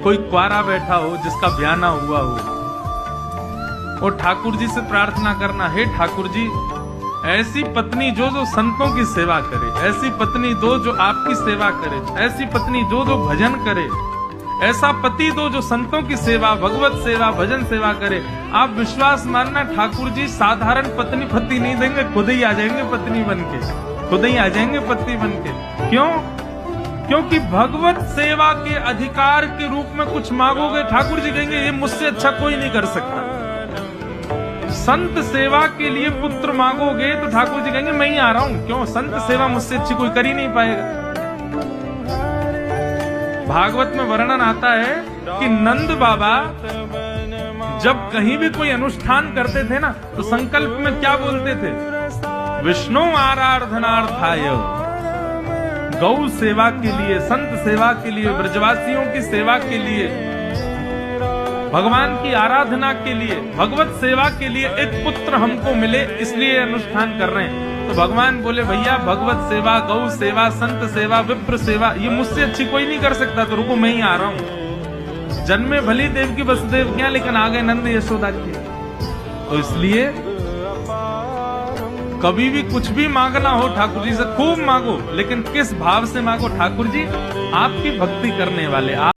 कोई कुआरा बैठा हो जिसका ब्याह ना हुआ हो, और ठाकुर जी से प्रार्थना करना, हे ठाकुर जी ऐसी पत्नी जो जो संतों की सेवा करे, ऐसी पत्नी दो जो आपकी सेवा करे, ऐसी पत्नी जो जो भजन करे, ऐसा पति दो जो संतों की सेवा, भगवत सेवा, भजन सेवा करे। आप विश्वास मानना ठाकुर जी साधारण पत्नी पति नहीं देंगे, खुद ही आ जाएंगे पत्नी बनके, खुद ही आ जाएंगे पति बनके। क्यों? क्योंकि भगवत सेवा के अधिकार के रूप में कुछ मांगोगे, ठाकुर जी कहेंगे ये मुझसे अच्छा कोई नहीं कर सकता। संत सेवा के लिए पुत्र मांगोगे तो ठाकुर जी कहेंगे मैं ही आ रहा हूं। क्यों? संत सेवा मुझसे अच्छी कोई कर ही नहीं पाएगा। भागवत में वर्णन आता है कि नंद बाबा जब कहीं भी कोई अनुष्ठान करते थे ना, तो संकल्प में क्या बोलते थे? विष्णु आराधनार्थाय, गौ सेवा के लिए, संत सेवा के लिए, ब्रजवासियों की सेवा के लिए, भगवान की आराधना के लिए, भगवत सेवा के लिए एक पुत्र हमको मिले, इसलिए अनुष्ठान कर रहे हैं। तो भगवान बोले भैया भगवत सेवा, गौ सेवा, संत सेवा, विप्र सेवा ये मुझसे अच्छी कोई नहीं कर सकता, तो रुको मैं ही आ रहा हूं। जन्मे भली देव की वसुदेव क्या, लेकिन आ गए नंद यशोदा की। तो इसलिए कभी भी कुछ भी मांगना हो ठाकुर जी से खूब मांगो, लेकिन किस भाव से मांगो? ठाकुर जी आपकी भक्ति करने वाले,